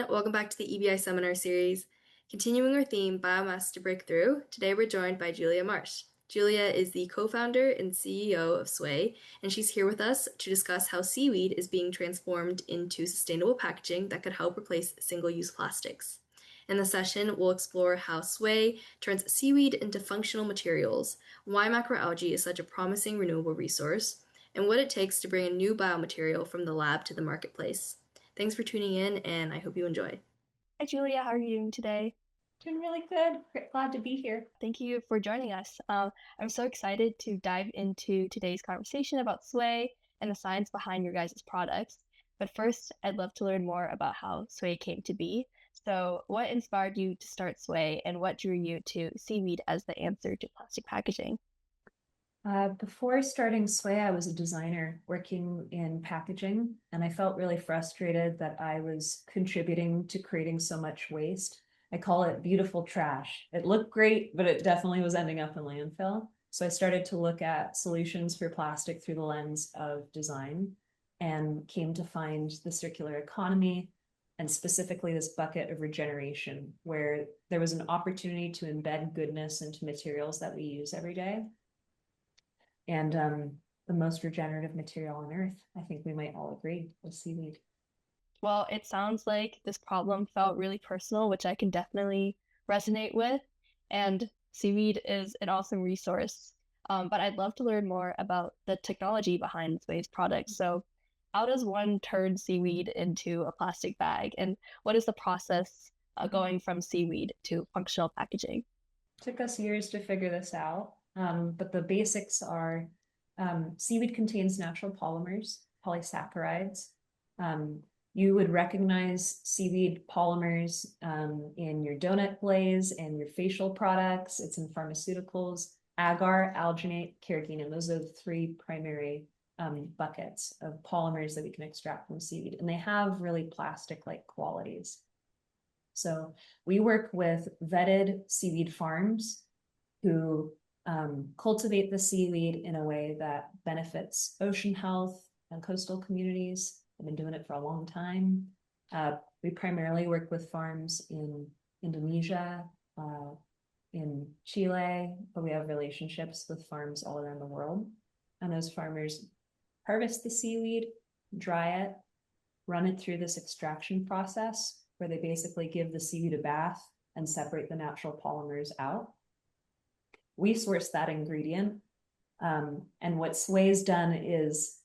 welcome back to the EBI Seminar Series. Continuing our theme, Biomass to Breakthrough, today we're joined by Julia Marsh. Julia is the co-founder and CEO of Sway, and she's here with us to discuss how seaweed is being transformed into sustainable packaging that could help replace single-use plastics. In the session, we'll explore how Sway turns seaweed into functional materials, why macroalgae is such a promising renewable resource, and what it takes to bring a new biomaterial from the lab to the marketplace. Thanks for tuning in, and I hope you enjoy. Hi, Julia. How are you doing today? Doing really good. Glad to be here. Thank you for joining us. I'm so excited to dive into today's conversation about Sway and the science behind your guys' products. But first, I'd love to learn more about how Sway came to be. So, what inspired you to start Sway, and what drew you to seaweed as the answer to plastic packaging? Before starting Sway, I was a designer working in packaging, and I felt really frustrated that I was contributing to creating so much waste. I call it beautiful trash. It looked great, but it definitely was ending up in landfill. So I started to look at solutions for plastic through the lens of design and came to find the circular economy and specifically this bucket of regeneration, where there was an opportunity to embed goodness into materials that we use every day. And the most regenerative material on Earth, I think we might all agree, is seaweed. Well, it sounds like this problem felt really personal, which I can definitely resonate with. And seaweed is an awesome resource. But I'd love to learn more about the technology behind Sway's products. So, how does one turn seaweed into a plastic bag? And what is the process going from seaweed to functional packaging? Took us years to figure this out, but the basics are seaweed contains natural polymers, polysaccharides. You would recognize seaweed polymers in your donut glaze and your facial products. It's in pharmaceuticals, agar, alginate, carrageenan. Those are the three primary buckets of polymers that we can extract from seaweed. And they have really plastic-like qualities. So we work with vetted seaweed farms who cultivate the seaweed in a way that benefits ocean health and coastal communities. I've been doing it for a long time. We primarily work with farms in Indonesia, in Chile, but we have relationships with farms all around the world. And those farmers harvest the seaweed, dry it, run it through this extraction process where they basically give the seaweed a bath and separate the natural polymers out. We source that ingredient. And what Sway's done is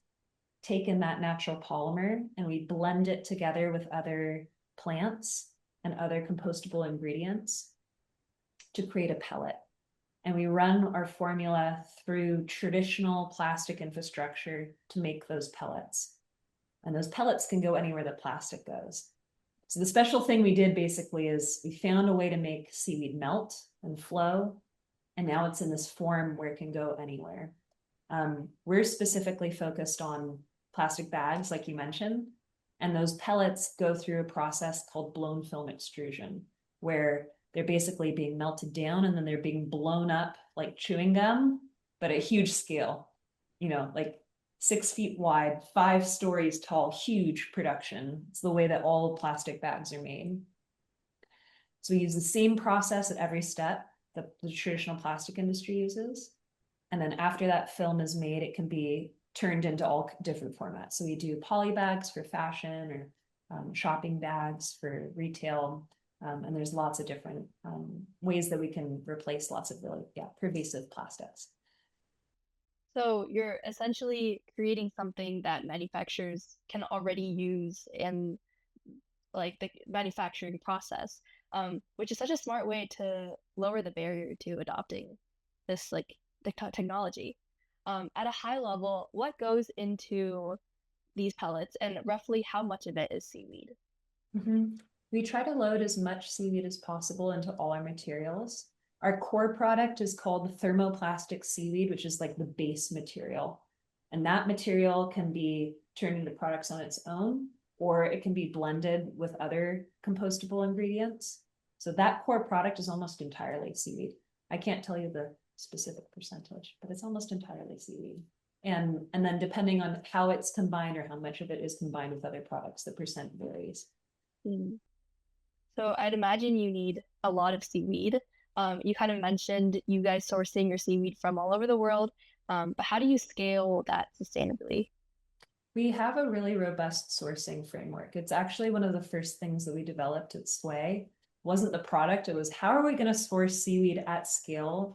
taken that natural polymer and we blend it together with other plants and other compostable ingredients to create a pellet. And we run our formula through traditional plastic infrastructure to make those pellets. And those pellets can go anywhere that plastic goes. So the special thing we did basically is we found a way to make seaweed melt and flow. And now it's in this form where it can go anywhere. We're specifically focused on plastic bags, like you mentioned. And those pellets go through a process called blown film extrusion, where they're basically being melted down and then they're being blown up like chewing gum, but at huge scale, like 6 feet wide, 5 stories tall, huge production. It's the way that all plastic bags are made. So we use the same process at every step that the traditional plastic industry uses. And then after that film is made, it can be turned into all different formats. So we do poly bags for fashion or shopping bags for retail. And there's lots of different ways that we can replace lots of really pervasive plastics. So you're essentially creating something that manufacturers can already use in like the manufacturing process, which is such a smart way to lower the barrier to adopting this like the technology. At a high level, what goes into these pellets and roughly how much of it is seaweed? Mm-hmm. We try to load as much seaweed as possible into all our materials. Our core product is called thermoplastic seaweed, which is like the base material. And that material can be turned into products on its own, or it can be blended with other compostable ingredients. So that core product is almost entirely seaweed. I can't tell you the specific percentage, but it's almost entirely seaweed. And then depending on how it's combined or how much of it is combined with other products, the percent varies. Mm. So I'd imagine you need a lot of seaweed. You kind of mentioned you guys sourcing your seaweed from all over the world, but how do you scale that sustainably? We have a really robust sourcing framework. It's actually one of the first things that we developed at Sway. It wasn't the product, it was how are we going to source seaweed at scale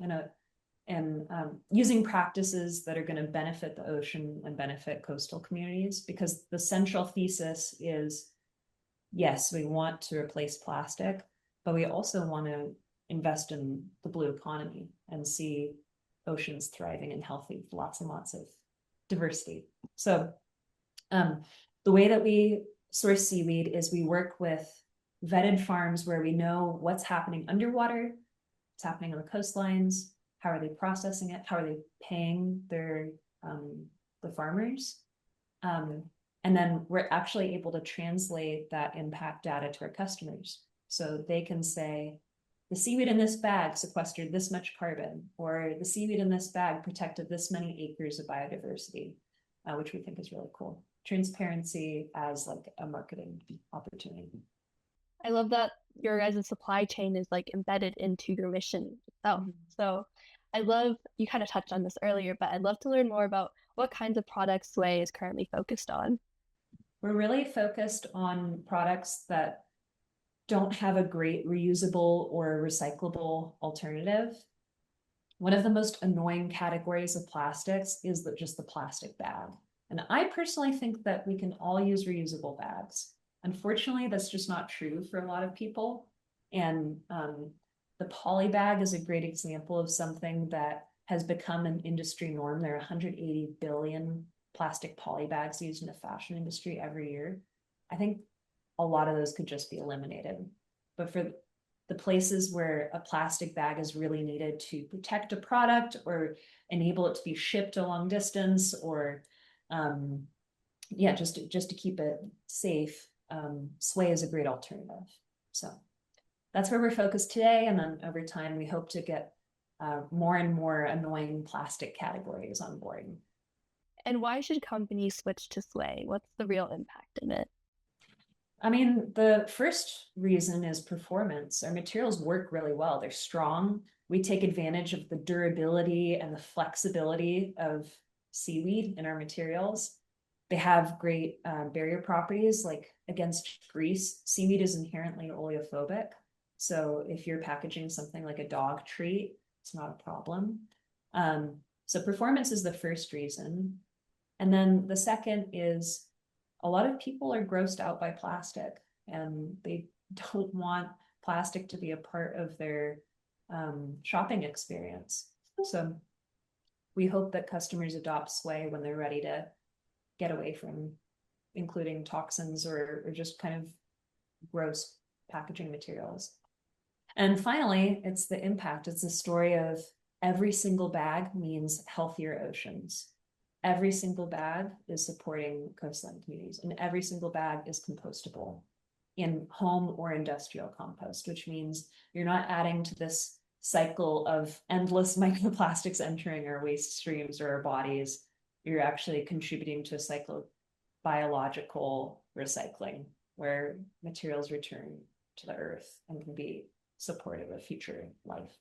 and using practices that are going to benefit the ocean and benefit coastal communities, because the central thesis is, yes, we want to replace plastic, but we also want to invest in the blue economy and see oceans thriving and healthy with lots and lots of diversity. So the way that we source seaweed is we work with vetted farms where we know what's happening underwater, what's happening on the coastlines, how are they processing it, how are they paying their the farmers, and then we're actually able to translate that impact data to our customers, so they can say the seaweed in this bag sequestered this much carbon, or the seaweed in this bag protected this many acres of biodiversity, which we think is really cool. Transparency as like a marketing opportunity. I love that your guys' supply chain is like embedded into your mission itself. So I love, you kind of touched on this earlier, but I'd love to learn more about what kinds of products Sway is currently focused on. We're really focused on products that don't have a great reusable or recyclable alternative. One of the most annoying categories of plastics is just the plastic bag. And I personally think that we can all use reusable bags. Unfortunately, that's just not true for a lot of people. And the poly bag is a great example of something that has become an industry norm. There are 180 billion plastic poly bags used in the fashion industry every year. I think a lot of those could just be eliminated. But for the places where a plastic bag is really needed to protect a product or enable it to be shipped a long distance, or yeah, just to keep it safe, Sway is a great alternative. So that's where we're focused today, and then over time we hope to get more and more annoying plastic categories on board. And why should companies switch to Sway? What's the real impact in it? I mean, the first reason is performance. Our materials work really well. They're strong. We take advantage of the durability and the flexibility of seaweed in our materials. They have great barrier properties, like against grease. Seaweed is inherently oleophobic. So if you're packaging something like a dog treat, it's not a problem. So performance is the first reason. And then the second is a lot of people are grossed out by plastic, and they don't want plastic to be a part of their shopping experience. So we hope that customers adopt Sway when they're ready to get away from including toxins or just kind of gross packaging materials. And finally, it's the impact. It's the story of every single bag means healthier oceans. Every single bag is supporting coastline communities, and every single bag is compostable in home or industrial compost, which means you're not adding to this cycle of endless microplastics entering our waste streams or our bodies. You're actually contributing to a cycle of biological recycling, where materials return to the earth and can be supportive of future life.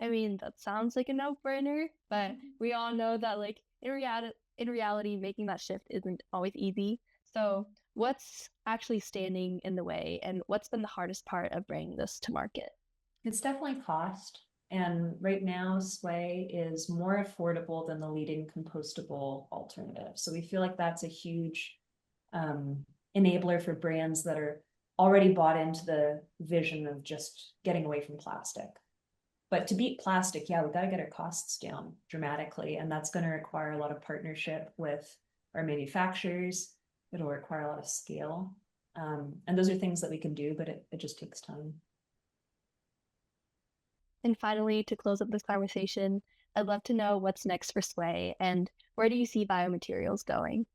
I mean, that sounds like a no-brainer, but we all know that like in reality, making that shift isn't always easy. So what's actually standing in the way, and what's been the hardest part of bringing this to market? It's definitely cost. And right now, Sway is more affordable than the leading compostable alternative. So we feel like that's a huge enabler for brands that are already bought into the vision of just getting away from plastic. But to beat plastic, yeah, we got to get our costs down dramatically. And that's going to require a lot of partnership with our manufacturers. It'll require a lot of scale. And those are things that we can do, but it just takes time. And finally, to close up this conversation, I'd love to know what's next for Sway and where do you see biomaterials going?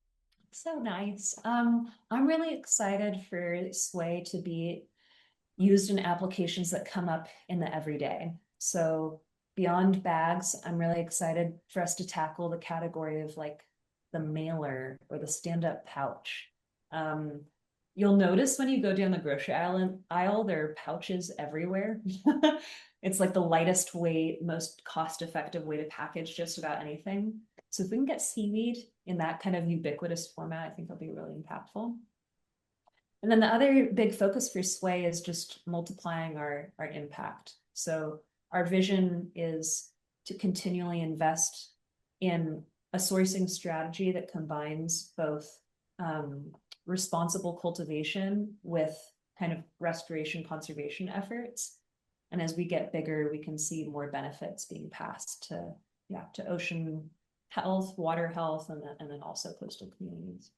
So nice. I'm really excited for Sway to be used in applications that come up in the everyday. So beyond bags, I'm really excited for us to tackle the category of like the mailer or the stand-up pouch. You'll notice when you go down the grocery aisle, there are pouches everywhere. It's like the lightest weight, most cost-effective way to package just about anything. So if we can get seaweed in that kind of ubiquitous format, I think it'll be really impactful. And then the other big focus for Sway is just multiplying our impact. So our vision is to continually invest in a sourcing strategy that combines both responsible cultivation with kind of restoration conservation efforts. And as we get bigger, we can see more benefits being passed to ocean health, water health, and then also coastal communities.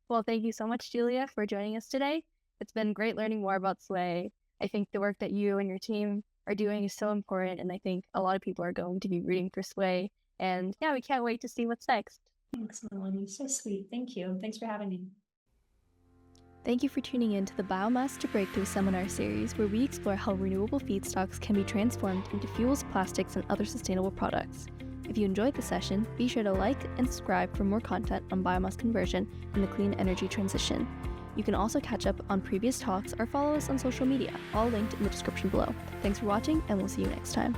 Well, thank you so much, Julia, for joining us today. It's been great learning more about Sway. I think the work that you and your team are doing is so important, and I think a lot of people are going to be rooting for Sway. And yeah, we can't wait to see what's next. Thanks, Melanie. So sweet. Thank you. Thanks for having me. Thank you for tuning in to the Biomass to Breakthrough Seminar Series, where we explore how renewable feedstocks can be transformed into fuels, plastics, and other sustainable products. If you enjoyed the session, be sure to like and subscribe for more content on biomass conversion and the clean energy transition. You can also catch up on previous talks or follow us on social media, all linked in the description below. Thanks for watching, and we'll see you next time.